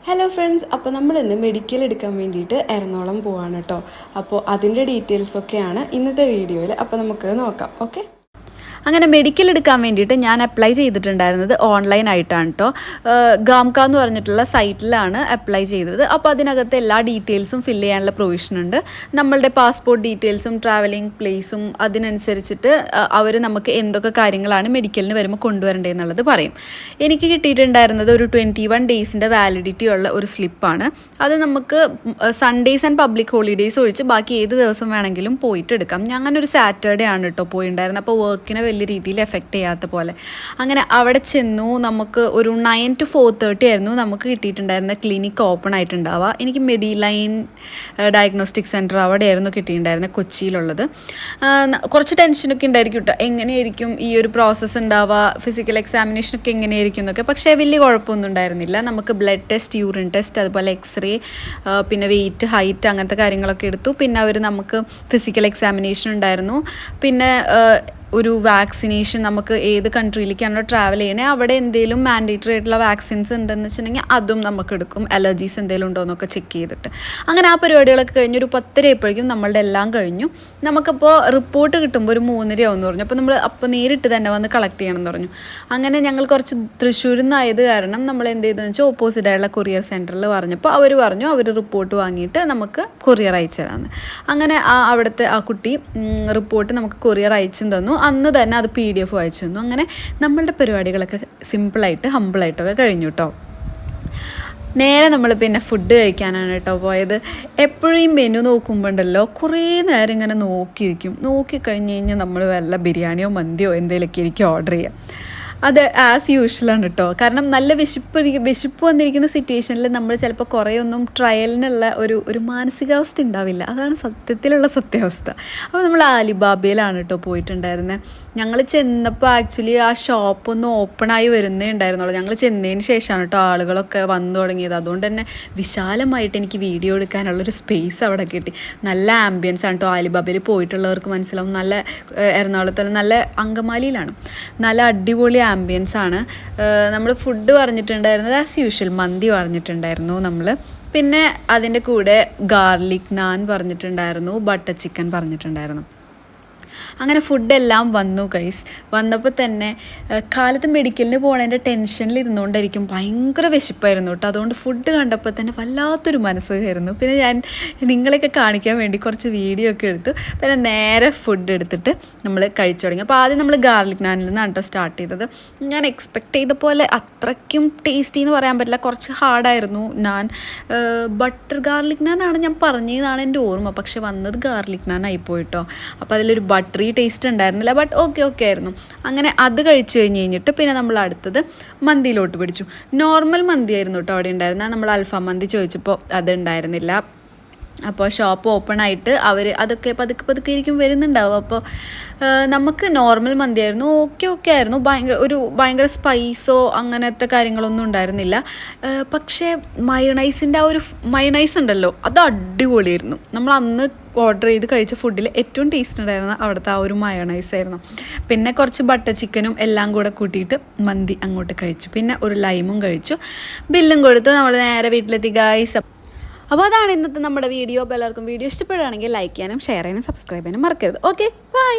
Hello friends, അപ്പോൾ നമ്മൾ ഇന്ന് മെഡിക്കൽ എടുക്കാൻ വേണ്ടിയിട്ട് എറണാകുളം പോവാണ് കേട്ടോ. അപ്പോൾ അതിൻ്റെ ഡീറ്റെയിൽസൊക്കെയാണ് ഇന്നത്തെ വീഡിയോയിൽ. അപ്പോൾ നമുക്ക് നോക്കാം. ഓക്കെ, അങ്ങനെ മെഡിക്കൽ എടുക്കാൻ വേണ്ടിയിട്ട് ഞാൻ അപ്ലൈ ചെയ്തിട്ടുണ്ടായിരുന്നത് ഓൺലൈനായിട്ടാണ് കേട്ടോ. ഗാംക എന്ന് പറഞ്ഞിട്ടുള്ള സൈറ്റിലാണ് അപ്ലൈ ചെയ്തത്. അപ്പോൾ അതിനകത്ത് എല്ലാ ഡീറ്റെയിൽസും ഫില്ല് ചെയ്യാനുള്ള പ്രൊവിഷൻ ഉണ്ട്. നമ്മളുടെ പാസ്പോർട്ട് ഡീറ്റെയിൽസും ട്രാവലിംഗ് പ്ലേസും അതിനനുസരിച്ചിട്ട് അവർ നമുക്ക് എന്തൊക്കെ കാര്യങ്ങളാണ് മെഡിക്കലിന് വരുമ്പോൾ കൊണ്ടുവരേണ്ടതെന്നുള്ളത് പറയും. എനിക്ക് കിട്ടിയിട്ടുണ്ടായിരുന്നത് ഒരു 21 ഡേയ്സിൻ്റെ വാലിഡിറ്റി ഉള്ള ഒരു സ്ലിപ്പാണ്. അത് നമുക്ക് സൺഡേയ്സ് ആൻഡ് പബ്ലിക് ഹോളിഡേയ്സ് ഒഴിച്ച് ബാക്കി ഏത് ദിവസം വേണമെങ്കിലും പോയിട്ട് എടുക്കാം. ഞാൻ അങ്ങനെ ഒരു സാറ്റർഡേ ആണ് കേട്ടോ പോയിട്ടുണ്ടായിരുന്നത്. അപ്പോൾ വർക്കിനെ വലിയ രീതിയിൽ എഫക്റ്റ് ചെയ്യാത്ത പോലെ അങ്ങനെ അവിടെ ചെന്നു. നമുക്ക് ഒരു 9 to 4:30 ആയിരുന്നു നമുക്ക് കിട്ടിയിട്ടുണ്ടായിരുന്ന ക്ലിനിക്ക് ഓപ്പൺ ആയിട്ടുണ്ടാവുക. എനിക്ക് മെഡിലൈൻ ഡയഗ്നോസ്റ്റിക് സെൻറ്റർ അവിടെയായിരുന്നു കിട്ടിയിട്ടുണ്ടായിരുന്നത്, കൊച്ചിയിലുള്ളത്. കുറച്ച് ടെൻഷനൊക്കെ ഉണ്ടായിരിക്കും കേട്ടോ, എങ്ങനെയായിരിക്കും ഈ ഒരു പ്രോസസ്സ് ഉണ്ടാവുക, ഫിസിക്കൽ എക്സാമിനേഷനൊക്കെ എങ്ങനെയായിരിക്കും എന്നൊക്കെ. പക്ഷേ വലിയ കുഴപ്പമൊന്നും ഉണ്ടായിരുന്നില്ല. നമുക്ക് ബ്ലഡ് ടെസ്റ്റ്, യൂറിൻ ടെസ്റ്റ്, അതുപോലെ എക്സ്റേ, പിന്നെ വെയിറ്റ്, ഹൈറ്റ്, അങ്ങനത്തെ കാര്യങ്ങളൊക്കെ എടുത്തു. പിന്നെ അവർ നമുക്ക് ഫിസിക്കൽ എക്സാമിനേഷൻ ഉണ്ടായിരുന്നു. പിന്നെ ഒരു വാക്സിനേഷൻ, നമുക്ക് ഏത് കൺട്രിയിലേക്കാണോ ട്രാവൽ ചെയ്യണേ അവിടെ എന്തെങ്കിലും മാൻഡേറ്ററി ആയിട്ടുള്ള വാക്സിൻസ് ഉണ്ടെന്ന് വെച്ചിട്ടുണ്ടെങ്കിൽ അതും നമുക്ക് എടുക്കും. അലർജീസ് എന്തെങ്കിലും ഉണ്ടോ എന്നൊക്കെ ചെക്ക് ചെയ്തിട്ട് അങ്ങനെ ആ പരിപാടികളൊക്കെ കഴിഞ്ഞ് ഒരു 10:30 ആയപ്പോഴേക്കും നമ്മളുടെ എല്ലാം കഴിഞ്ഞു. നമുക്കപ്പോൾ റിപ്പോർട്ട് കിട്ടുമ്പോൾ ഒരു 3:30 ആവുമെന്ന് പറഞ്ഞു. അപ്പോൾ നമ്മൾ നേരിട്ട് തന്നെ വന്ന് കളക്ട് ചെയ്യണമെന്ന് പറഞ്ഞു. അങ്ങനെ ഞങ്ങൾ കുറച്ച് തൃശ്ശൂരിൽ നിന്നായത് കാരണം നമ്മൾ എന്ത് ചെയ്തെന്ന് വെച്ചാൽ ഓപ്പോസിറ്റായുള്ള കൊറിയർ സെൻറ്ററിൽ പറഞ്ഞപ്പോൾ അവർ പറഞ്ഞു അവർ റിപ്പോർട്ട് വാങ്ങിയിട്ട് നമുക്ക് കൊറിയർ അയച്ചു തരാമെന്ന്. അങ്ങനെ അവിടുത്തെ ആ കുട്ടി റിപ്പോർട്ട് നമുക്ക് കൊറിയർ അയച്ചും തന്നു. അന്ന് തന്നെ അത് PDF അയച്ചു തന്നു. അങ്ങനെ നമ്മളുടെ പരിപാടികളൊക്കെ സിമ്പിളായിട്ട് ഹമ്പിളായിട്ടൊക്കെ കഴിഞ്ഞു കേട്ടോ. നേരെ നമ്മൾ പിന്നെ ഫുഡ് കഴിക്കാനാണ് കേട്ടോ പോയത്. എപ്പോഴും ഈ മെനു നോക്കുമ്പോൾ ഉണ്ടല്ലോ കുറേ നേരം ഇങ്ങനെ നോക്കിക്കഴിഞ്ഞ് കഴിഞ്ഞാൽ നമ്മൾ വല്ല ബിരിയാണിയോ മന്തിയോ എന്തെങ്കിലുമൊക്കെ എനിക്ക് ഓർഡർ ചെയ്യാം. അത് ആസ് യൂഷ്വലാണ് കേട്ടോ. കാരണം നല്ല വിശപ്പ് വന്നിരിക്കുന്ന സിറ്റുവേഷനിൽ നമ്മൾ ചിലപ്പോൾ കുറേ ഒന്നും ട്രയലിനുള്ള ഒരു മാനസികാവസ്ഥ ഉണ്ടാവില്ല. അതാണ് സത്യത്തിലുള്ള സത്യാവസ്ഥ. അപ്പോൾ നമ്മൾ ആലിബാബയിലാണ് കേട്ടോ പോയിട്ടുണ്ടായിരുന്നത്. ഞങ്ങൾ ചെന്നപ്പോൾ ആക്ച്വലി ആ ഷോപ്പൊന്നും ഓപ്പണായി വരുന്നേ ഉണ്ടായിരുന്നുള്ളൂ. ഞങ്ങൾ ചെന്നതിന് ശേഷമാണ് കേട്ടോ ആളുകളൊക്കെ വന്നു തുടങ്ങിയത്. അതുകൊണ്ട് തന്നെ വിശാലമായിട്ട് എനിക്ക് വീഡിയോ എടുക്കാനുള്ളൊരു സ്പേസ് അവിടെ കിട്ടി. നല്ല ആംബിയൻസ് ആണ് കേട്ടോ. ആലിബാബയിൽ പോയിട്ടുള്ളവർക്ക് മനസ്സിലാവും. നല്ല എറണാകുളത്ത് നല്ല അങ്കമാലിയിലാണ്. നല്ല അടിപൊളി ആംബിയൻസ് ആണ്. നമ്മൾ ഫുഡ് പറഞ്ഞിട്ടുണ്ടായിരുന്നത് ആസ് യൂഷ്വൽ മന്തി പറഞ്ഞിട്ടുണ്ടായിരുന്നു നമ്മൾ. പിന്നെ അതിൻ്റെ കൂടെ ഗാർലിക് നാൻ പറഞ്ഞിട്ടുണ്ടായിരുന്നു, ബട്ടർ ചിക്കൻ പറഞ്ഞിട്ടുണ്ടായിരുന്നു. അങ്ങനെ ഫുഡെല്ലാം വന്നു ഗൈസ്. വന്നപ്പോൾ തന്നെ കാലത്ത് മെഡിക്കലിന് പോകണതിൻ്റെ ടെൻഷനിൽ ഇരുന്നുകൊണ്ടായിരിക്കും ഭയങ്കര വിശപ്പായിരുന്നു കേട്ടോ. അതുകൊണ്ട് ഫുഡ് കണ്ടപ്പോൾ തന്നെ വല്ലാത്തൊരു മനസ്സുഖമായിരുന്നു. പിന്നെ ഞാൻ നിങ്ങളെയൊക്കെ കാണിക്കാൻ വേണ്ടി കുറച്ച് വീഡിയോ ഒക്കെ എടുത്തു. പിന്നെ നേരെ ഫുഡ് എടുത്തിട്ട് നമ്മൾ കഴിച്ചു തുടങ്ങി. അപ്പോൾ ആദ്യം നമ്മൾ ഗാർലിക് നാനിൽ നിന്നാണ് കേട്ടോ സ്റ്റാർട്ട് ചെയ്തത്. ഞാൻ എക്സ്പെക്റ്റ് ചെയ്ത പോലെ അത്രയ്ക്കും ടേസ്റ്റി എന്ന് പറയാൻ പറ്റില്ല, കുറച്ച് ഹാർഡായിരുന്നു നാൻ. ബട്ടർ ഗാർലിക് നാനാണ് ഞാൻ പറഞ്ഞതാണ് എൻ്റെ ഓർമ്മ, പക്ഷെ വന്നത് ഗാർലിക് നാൻ ആയിപ്പോയിട്ടോ. അപ്പോൾ അതിലൊരു ബട്ടറി ടേസ്റ്റ് ഉണ്ടായിരുന്നില്ല, ബട്ട് ഓക്കെ ആയിരുന്നു. അങ്ങനെ അത് കഴിച്ചു കഴിഞ്ഞിട്ട് പിന്നെ നമ്മൾ അടുത്തത് മന്തിയിലോട്ട് പിടിച്ചു. നോർമൽ മന്തി ആയിരുന്നു കേട്ടോ അവിടെ ഉണ്ടായിരുന്നത്. നമ്മൾ അൽഫാം മന്തി ചോദിച്ചപ്പോൾ അത് ഉണ്ടായിരുന്നില്ല. അപ്പോൾ ഷോപ്പ് ഓപ്പൺ ആയിട്ട് അവർ അതൊക്കെ പതുക്കെ ആയിരിക്കും വരുന്നുണ്ടാവും. അപ്പോൾ നമുക്ക് നോർമൽ മന്തിയായിരുന്നു. ഓക്കെ ആയിരുന്നു. ഭയങ്കര സ്പൈസോ അങ്ങനത്തെ കാര്യങ്ങളൊന്നും ഉണ്ടായിരുന്നില്ല. പക്ഷേ മയണൈസിൻ്റെ ആ ഒരു മയണൈസ് ഉണ്ടല്ലോ, അത് അടിപൊളിയായിരുന്നു. നമ്മൾ അന്ന് ഓർഡർ ചെയ്ത് കഴിച്ച ഫുഡിൽ ഏറ്റവും ടേസ്റ്റ് ഉണ്ടായിരുന്ന അവിടുത്തെ ആ ഒരു മയണൈസ് ആയിരുന്നു. പിന്നെ കുറച്ച് ബട്ടർ ചിക്കനും എല്ലാം കൂടെ കൂട്ടിയിട്ട് മന്തി അങ്ങോട്ട് കഴിച്ചു. പിന്നെ ഒരു ലൈമും കഴിച്ചു. ബില്ലും കൊടുത്തു. നമ്മൾ നേരെ വീട്ടിലെത്തി ഗൈസ്. അപ്പോൾ അതാണ് ഇന്നത്തെ നമ്മുടെ വീഡിയോ. അപ്പോൾ എല്ലാവർക്കും വീഡിയോ ഇഷ്ടപ്പെടുകയാണെങ്കിൽ ലൈക്ക് ചെയ്യാനും ഷെയർ ചെയ്യാനും സബ്സ്ക്രൈബ് ചെയ്യാനും മറക്കരുത്. Okay, by.